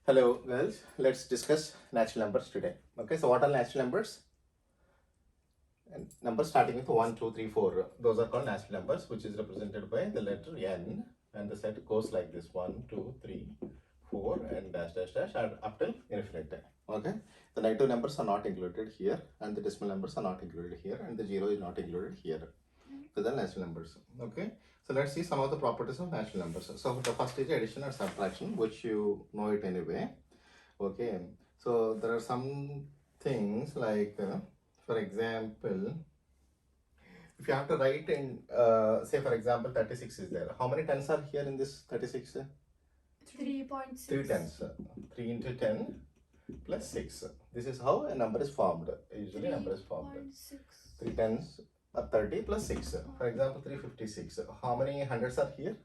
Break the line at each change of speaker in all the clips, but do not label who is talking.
Hello, girls. Let's discuss natural numbers today. Okay, so what are natural numbers? And numbers starting with 1, 2, 3, 4. Those are called natural numbers, which is represented by the letter N. And the set goes like this 1, 2, 3, 4, and dash, dash, dash, and up till infinite. Okay, the negative numbers are not included here, and the decimal numbers are not included here, and the 0 is not included here. So the natural numbers. Okay, so let's see some of the properties of natural numbers. So the first is addition or subtraction, which you know it anyway. Okay, so there are some things like, for example, if you have to write in, say for example, 36 is there. How many tens are here in this 36?
3.6.
3 tens. 3 into 10 plus 6. This is how a number is formed. Usually, a number is formed.
3.6.
3 tens are 30 plus 6. For example, 356. How many hundreds are here?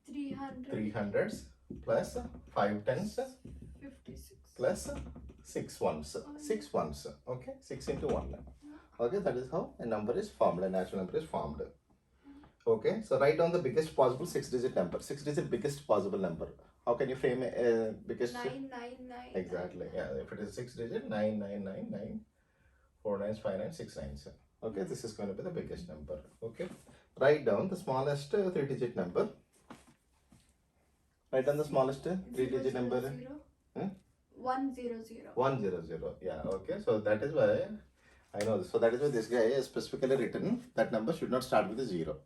300.
3 hundreds plus 5 tens
56.
plus 6 ones. 6 ones. Okay, 6 into 1. Okay, that is how a number is formed, a natural number is formed. Okay, so write down the biggest possible 6-digit number. 6-digit biggest possible number. How can you frame a biggest?
999.
Exactly. Yeah, if it is 6-digit, 9999, 4 nines, 5 nines, 6 nines. Okay, this is going to be the biggest number. Okay, write down the smallest 3-digit number. Write down the smallest 3-digit number.
100.
100. Yeah. Okay, so that is why I know this. So that is why this guy is specifically written that number should not start with a 0.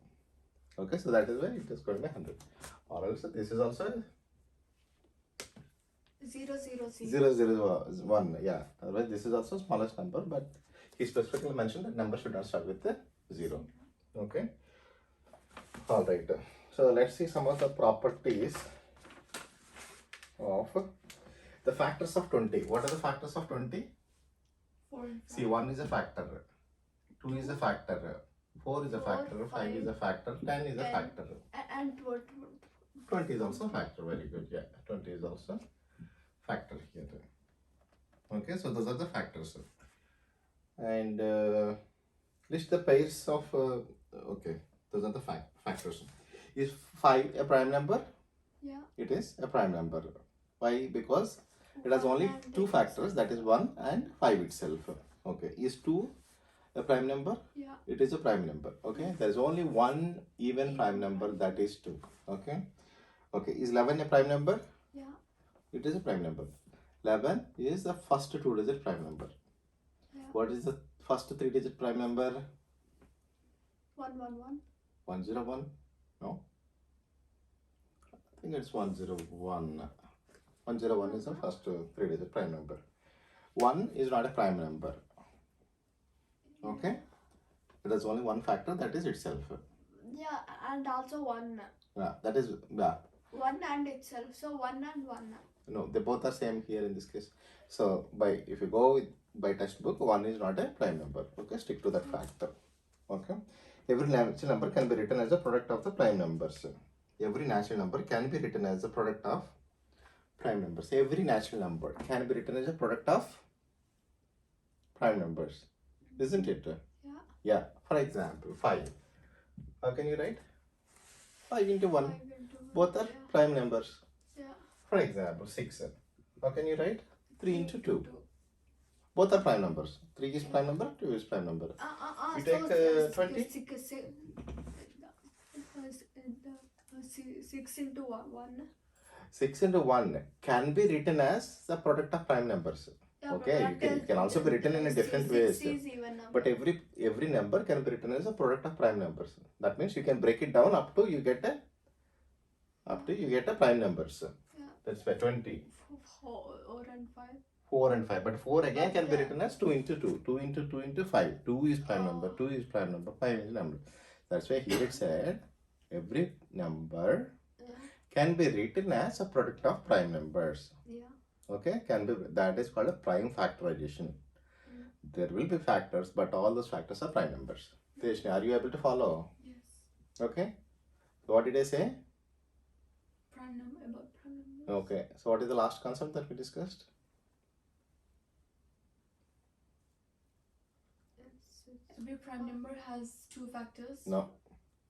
Okay, so that is why it is going to be 100. Or else this is also 001. Yeah, otherwise this is also smallest number, but he specifically mentioned that number should not start with the 0. Okay, all right. So let's see some of the properties of the factors of 20. What are the factors of 20?
4.
See, 1 is a factor, 2 is a factor, 4 is a factor, 5 is a factor, 10 is a factor.
And
20 is also a factor. Very good. Yeah, 20 is also factor here. Okay, so those are the factors. And list the pairs of, okay, those are the factors. Is 5 a prime number?
Yeah.
It is a prime number. Why? Because it has only two factors, that is 1 and 5 itself. Okay, is 2 a prime number?
Yeah.
It is a prime number. Okay, there is only one even prime number, that is 2. Okay, okay, is 11 a prime number?
Yeah.
It is a prime number. 11 is the first 2-digit prime number.
Yeah.
What is the first 3-digit prime number?
111.
101? No, I think it's 101. 101 is the first 3-digit prime number. 1 is not a prime number. Okay, it has only one factor, that is itself.
Yeah, and also 1.
Yeah, that is, yeah.
1 and itself. So 1 and 1.
No, they both are same here in this case. So if you go by textbook, 1 is not a prime number. Okay, stick to that factor. Okay, every natural number can be written as a product of the prime numbers. Every natural number can be written as a product of prime numbers. Every natural number can be written as a product of prime numbers, isn't it?
Yeah.
Yeah. For example, 5. How can you write? 5 into 1.
5 into 1.
Both are prime numbers.
Yeah.
For example, 6. How can you write? 3 into 2. Both are prime numbers. 3 is prime number, 2 is prime number. You take 20?
6 into 1.
6 into 1 can be written as the product of prime numbers.
Yeah,
Okay, it can also be written in a different ways.
6 is even number.
But every number can be written as a product of prime numbers. That means you can break it down up to you get a prime numbers.
Yeah.
That's why 20.
4 and 5.
4 and 5. But 4 again can be written as 2 into 2. 2 into 2 into 5. 2 is prime number. 2 is prime number. 5 is number. That's why here it said every number can be written as a product of prime numbers.
Yeah.
Okay, that is called a prime factorization. There will be factors, but all those factors are prime numbers. Tejasni, are you able to follow?
Yes.
Okay. So what did I say?
Prime number, about prime numbers.
Okay. So what is the last concept that we discussed?
Every prime number has 2 factors.
No.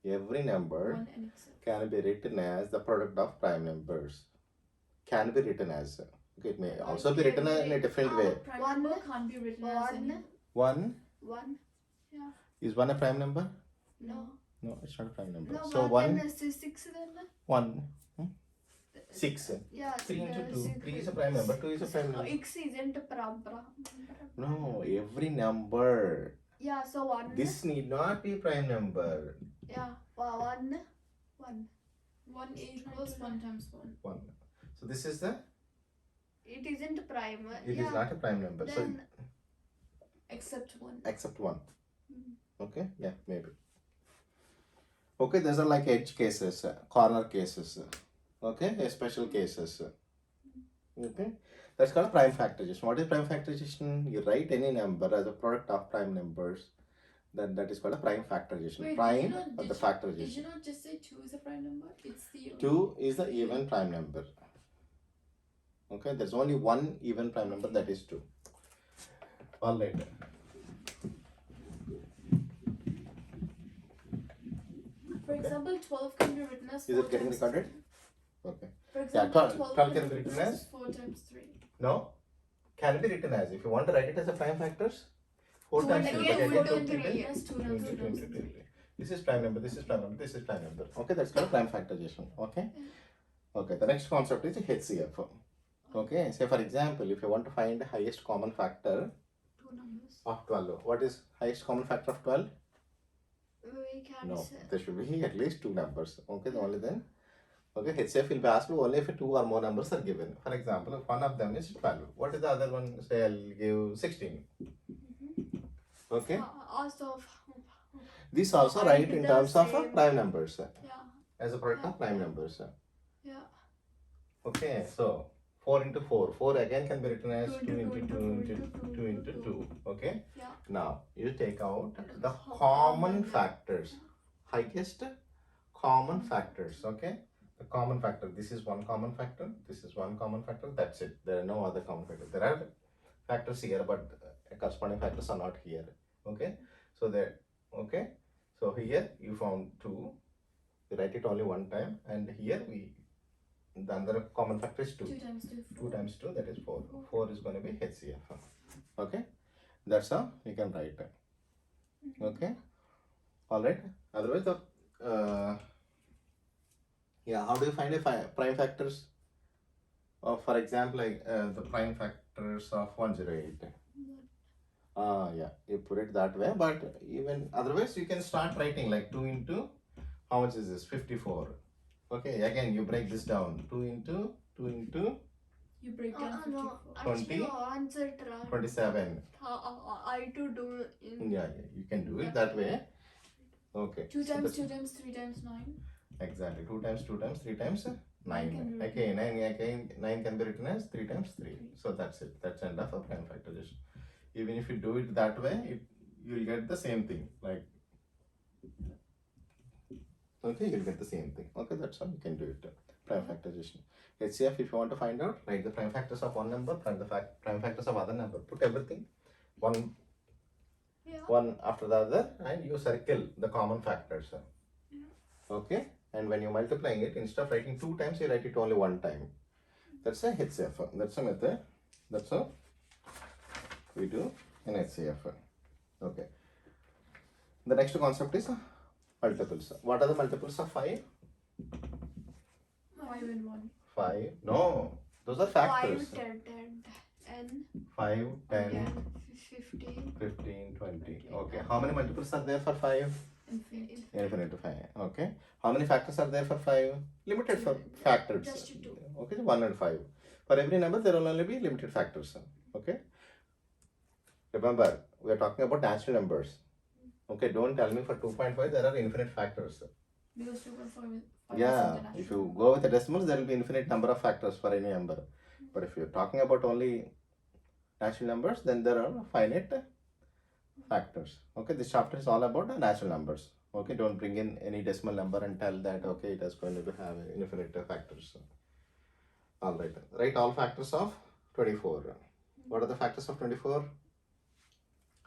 Every number
1 and itself.
can be written as the product of prime numbers. can be written as. Okay, it may
Why
also be
can
written in a
we-
different
our
way.
prime
One-
number can't be written as any.
One
One.
Yeah.
is one a prime number?
No.
No, it's not a prime number.
No,
So
but
one,
then six then.
one, 6.
Yeah.
3 into
the
2.
six-
3 is a prime number. 2 is a prime number.
X isn't a
No, every number.
Yeah, so one.
This need not be prime number.
Yeah, one.
1 equals 1 times 1.
1. So this is the.
It isn't prime.
It is
yeah.
not a prime number. So
Then
Except 1.
except 1.
Mhm.
Okay, yeah, maybe. Okay, these are like edge cases, corner cases. Okay, special cases. Okay, that's called prime factorization. What is prime factorization? You write any number as a product of prime numbers. That is called a prime factorization.
Wait,
Prime
did
of the
you
factorization.
not just say 2 is a prime number? It's the
2 is the even prime number. Okay, there's only one even prime number, that is 2. All right.
For example, 12 can be written as 4
Is it getting
times
recorded?
3.
Okay.
For example,
12 can be written as
4 times 3.
No, can be written as, if you want to write it as a prime factors, 4
2
times
and
3,
again,
but
4
again,
times 3
2
is 2 times 2 times 3.
This is prime number, this is prime number, this is prime number. Okay, that's called prime factorization. Okay. Okay, the next concept is HCF. Okay, say for example, if you want to find the highest common factor
2 numbers.
of 12, what is highest common factor of 12?
we can
No,
say.
there should be at least 2 numbers. Okay, only then. Okay, HCF will be asked only if 2 or more numbers are given. For example, if one of them is 12, what is the other one? Say I'll give 16. Okay,
Also,
this also
I
write
did
in
the
terms of
same.
prime numbers
yeah,
as a product of prime numbers.
yeah.
Okay, so 4 into 4. 4 again can be written as 2
2
into 2 into 2 into 2. Okay,
Yeah.
now you take out the
Common
common factors, highest common factors. Okay, the common factor, this is one common factor, this is one common factor, that's it. There are no other common factors. There are factors here, but corresponding factors are not here. Okay, so there. Okay, so here you found 2, you write it only one time, and here the other common factor is 2.
2 times 2,
2
4.
times 2, that is 4. 4 is going to be HCF. Okay, that's how you can write it. Okay, all right. Otherwise, yeah, how do you find a prime factors? For example, like the prime factors of 108. Yeah, you put it that way, but even otherwise, you can start writing like 2 into, how much is this? 54. Okay, again, you break this down. 2 into,
You break down 54.
No,
20,
actually, answer it wrong.
27.
I to do in.
Yeah, you can do it that way. Okay.
2
so
times
that's-
2 times 3 times 9.
Exactly. 2 times 2 times 3 times 9.
Nine can be
Okay, 9 again, 9 can be written as 3 times 3. So that's it. That's end of a prime factorization. Even if you do it that way, you'll get the same thing. Like, okay, you'll get the same thing. Okay, that's how you can do it. Prime factorization. HCF, if you want to find out, write the prime factors of one number, prime factors of other number. Put everything one
Yeah.
one after the other, and you circle the common factors. Okay, and when you're multiplying it, instead of writing 2 times, you write it only 1 time. That's a HCF. That's a method. That's how we do in HCF. Okay. The next concept is multiples. What are the multiples of 5?
5 and 1.
5. No, those are
5,
factors.
10, 10,
5, 10,
10, 15.
15, 20. Okay. How many multiples are there for 5?
Infinite.
Infinite to 5. Okay. How many factors are there for 5? Limited for factors.
Just 2.
Okay, 1 and 5. For every number, there will only be limited factors. Okay. Remember, we are talking about natural numbers. Okay, don't tell me for 2.5 there are infinite factors.
Because 2.5 is
Yeah, if you go with the decimals, there will be infinite number of factors for any number. But if you're talking about only natural numbers, then there are finite factors. Okay, this chapter is all about the natural numbers. Okay, don't bring in any decimal number and tell that, okay, it is going to have infinite factors. All right, write all factors of 24. What are the factors of 24?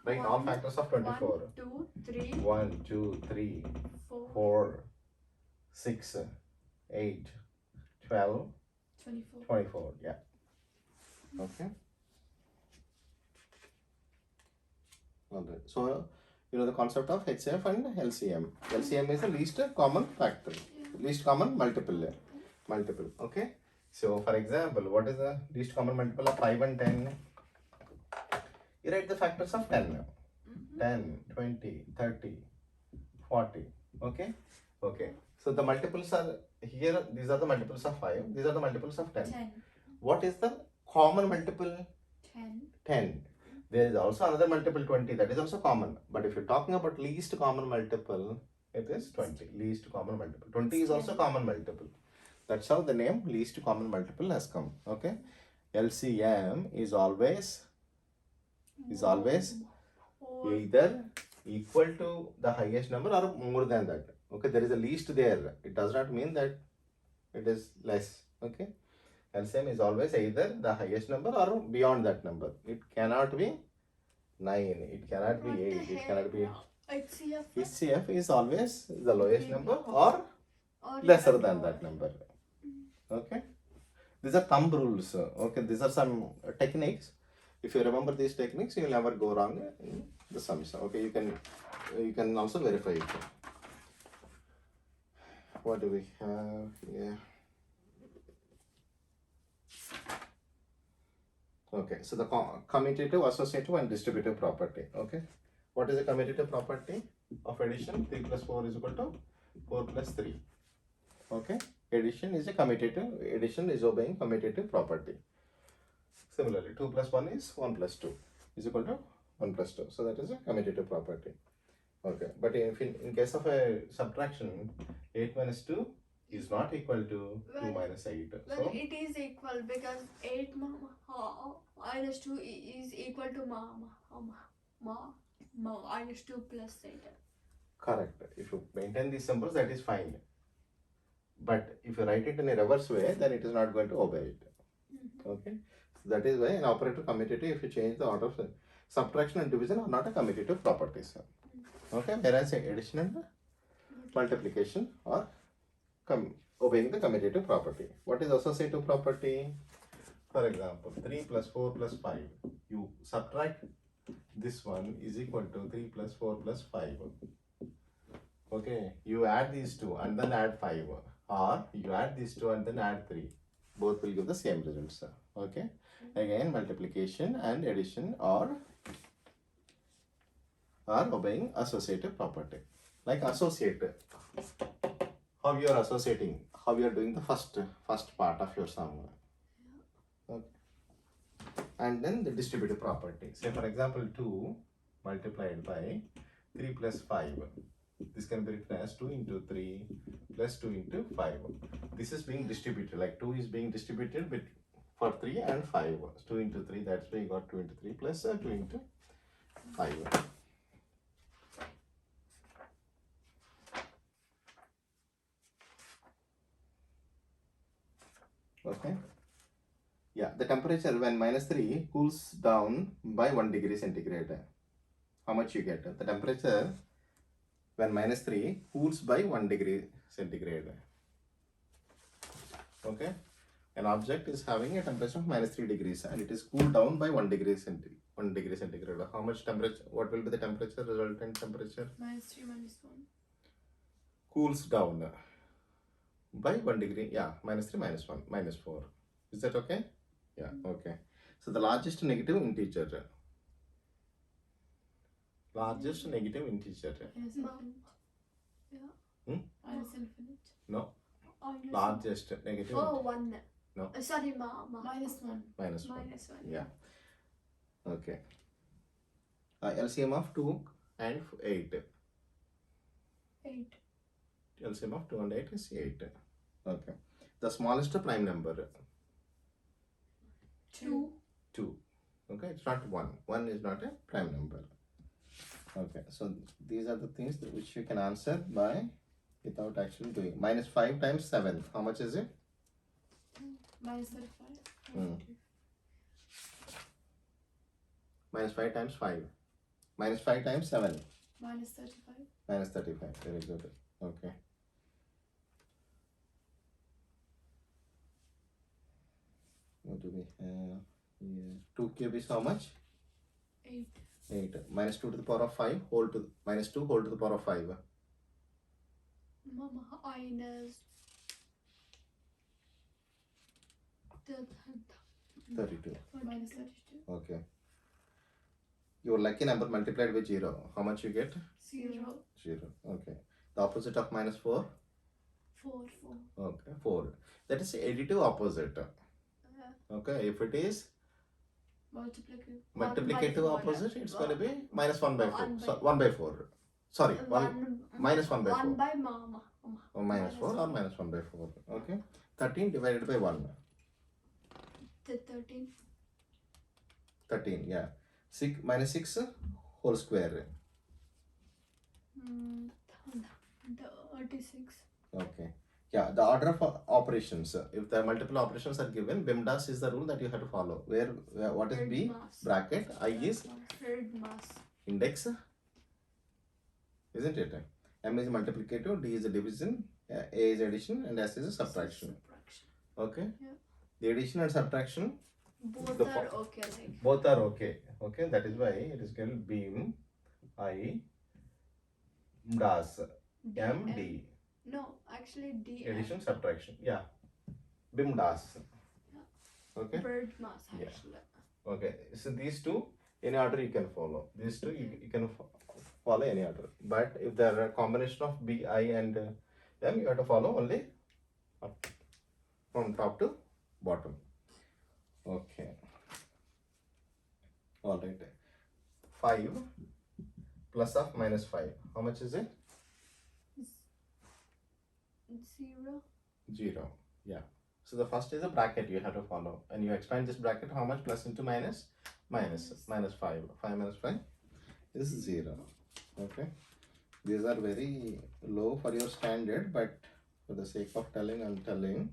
Write all
1,
factors of 24.
1, 2, 3,
1, 2, 3,
4,
4, 6, 8, 12,
24.
24, yeah. Okay. Alright. So, you know the concept of HCF and LCM. LCM is the least common factor, least common multiple. Okay. So, for example, what is the least common multiple of 5 and 10? You write the factors of 10 now. 10, 20, 30, 40. Okay. Okay. So, the multiples are here. These are the multiples of 5. These are the multiples of 10.
10.
What is the common multiple?
10.
10. There is also another multiple 20, that is also common. But if you're talking about least common multiple, it is 20. Least common multiple. 20 is also common multiple. That's how the name least common multiple has come. Okay. LCM is always either equal to the highest number or more than that. Okay. There is a least there. It does not mean that it is less. Okay. LCM is always either the highest number or beyond that number. It cannot be 9, it cannot be 8, it cannot be.
HCF
HCF is always the lowest number or lesser than that number. Okay. These are thumb rules. Okay. These are some techniques. If you remember these techniques, you will never go wrong in the sums. Okay. You can also verify it. What do we have here? Okay, so the commutative, associative and distributive property. Okay, what is the commutative property of addition? 3 plus 4 is equal to 4 plus 3. Okay, addition is a commutative, addition is obeying commutative property. Similarly, 2 plus 1 is 1 plus 2 is equal to 1 plus 2. So that is a commutative property. Okay, but if in case of a subtraction, 8 minus 2 is not equal to 2 minus 8.
Well,
So
it is equal because 8 minus 2 is equal to minus 2 plus 8.
correct. If you maintain these symbols, that is fine. But if you write it in a reverse way, then it is not going to obey it. Okay. So that is why an operator commutative, if you change the order of subtraction and division, are not a commutative properties. Okay. Whereas addition and multiplication are obeying the commutative property. What is associative property? For example, 3 plus 4 plus 5. You subtract this one is equal to 3 plus 4 plus 5. Okay, you add these two and then add 5, or you add these two and then add 3. Both will give the same results. Okay, again multiplication and addition are obeying associative property. Like associate, how you are associating, how you are doing the first part of your sum. Okay. And then the distributive property. Say for example 2 multiplied by 3 plus 5. This can be written as 2 into 3 plus 2 into 5. This is being distributed, like 2 is being distributed for 3 and 5. 2 into 3, that's why you got 2 into 3 plus 2 into 5. Okay. Yeah, the temperature when minus 3 cools down by 1 degree centigrade. How much you get? The temperature when minus 3 cools by 1 degree centigrade. Okay. An object is having a temperature of minus 3 degrees and it is cooled down by 1 degree centigrade. How much temperature? What will be the temperature? Resultant temperature?
Minus 3 minus 1.
Cools down by 1 degree. Yeah, minus 3 minus 1 minus 4. Is that okay? Yeah, okay. So the largest negative integer. Largest negative integer.
Minus infinite.
Yeah.
Minus infinite.
No.
Minus
Largest negative.
Oh, 1.
No.
Sorry,
Minus 1.
Minus 1.
Minus 1.
Yeah. Okay. LCM of 2 and 8.
8.
LCM of 2 and 8 is 8. Okay. The smallest prime number.
2.
2. Okay, it's not 1. 1 is not a prime number. Okay, so these are the things which you can answer by without actually doing. Minus 5 times 7. How much is it?
Minus 35.
Hmm. Minus 5 times 5. Minus 5 times 7.
Minus 35.
Minus 35. Very good. Okay. Yeah. 2 cube is how much?
8.
8. Minus 2 to the power of 5 whole to minus 2 whole to the power of 5.
Mama, minus
32.
minus 32.
Okay. Your lucky number multiplied with 0. How much you get?
0.
0. Okay. The opposite of minus 4?
4.
Okay. 4. That is additive opposite. Okay. If it is multiplicative opposite, it's going to be minus 1 by 4. So 1 by 4. Sorry. Minus 1 by 4.
1 by mama.
Or minus 4 or minus 1 by 4. Okay. 13 divided by 1.
13.
13. Yeah. 6 minus 6 whole square.
36.
Okay. Yeah, the order of operations. If the multiple operations are given, BIMDAS is the rule that you have to follow. Where what is
Third
B?
mass.
Bracket. I is
Third mass.
index. Isn't it? M is multiplicative, D is a division, A is addition, and S is a subtraction. Okay?
Yeah.
The addition and subtraction,
Both
The
are okay. Like
both are okay. Okay, that is why it is called BIM, I, DAS, M, D.
No, actually D.
Addition, subtraction. Yeah. BIM, DAS. Okay?
Bird mass
Yeah.
actually.
Okay, so these two, any order you can follow. These two, you can follow any order. But if there are a combination of B, I, and M, you have to follow only up, from top to bottom. Okay. All right. 5 plus of minus 5. How much is it?
0.
0. Yeah. So the first is a bracket you have to follow. And you expand this bracket, how much? Plus into minus? Minus 5. 5 minus 5 is 0. Okay. These are very low for your standard, but for the sake of telling, I'm telling.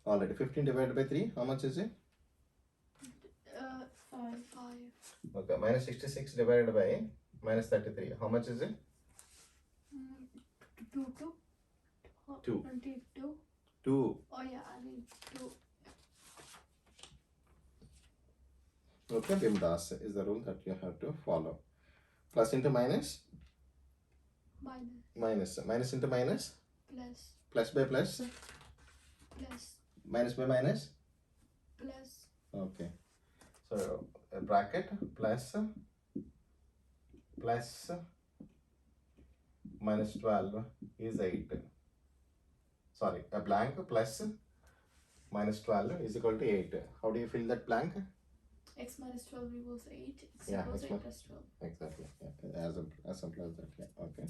Already 15 divided by 3, how much is it?
5.
Okay, minus 66 divided by minus 33, how much is it?
2.
2.
22.
2.
Oh yeah, I mean 2.
Okay, BIMDAS is the rule that you have to follow. Plus into minus?
Minus.
Minus into minus?
Plus.
Plus by plus?
Plus.
Minus by minus?
Plus.
Okay. So a bracket plus minus 12 is 8. Sorry, a blank plus minus 12 is equal to 8. How do you fill that blank?
X minus 12 equals 8. X
Yeah,
equals
X
8 plus 12.
Exactly. Yeah. As simple as that. Yeah. Okay.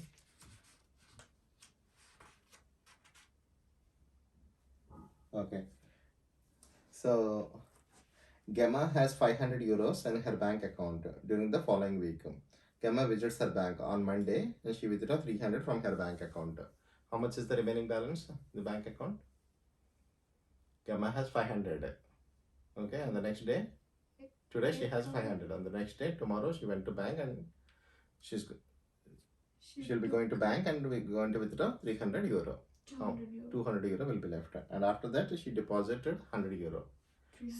Okay. So Gemma has 500 euros in her bank account during the following week. Gemma visits her bank on Monday and she withdraws 300 from her bank account. How much is the remaining balance in the bank account? Gemma has 500. Okay, and the next day, today she has 500. On the next day, tomorrow she went to bank and she'll be going to bank and we're going to withdraw 300 euro.
200 euro.
200 euro will be left. And after that, she deposited 100 euro.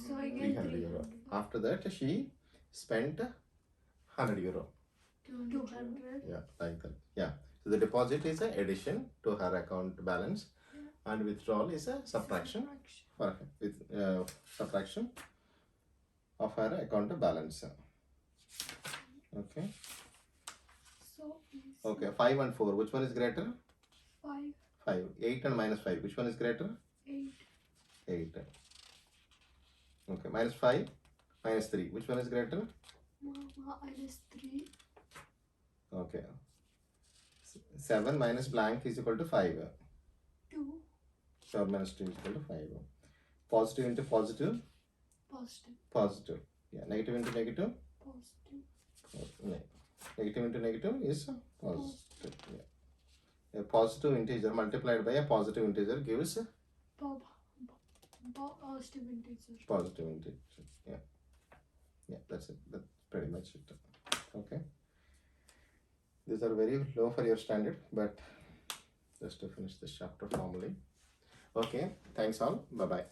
So I get
300 euro. After that, she spent 100 euro.
200.
Yeah, like that. Yeah. So the deposit is an addition to her account balance, and withdrawal is a subtraction for her, with subtraction of her account balance. Okay.
So
Okay. 5 and 4. Which one is greater?
5.
5. 8 and minus 5. Which one is greater?
8.
8. Okay. Minus 5. Minus 3. Which one is greater?
Minus 3.
Okay. 7 minus blank is equal to 5.
2.
7 minus 2 is equal to 5. Positive into positive.
Positive.
Positive. Yeah. Negative into negative.
Positive.
Negative into negative is positive. Yeah. A positive integer multiplied by a positive integer gives a
Positive integer.
positive integer. Yeah. Yeah, that's it. That's pretty much it. Okay. These are very low for your standard, but just to finish this chapter formally. Okay, thanks all. Bye bye.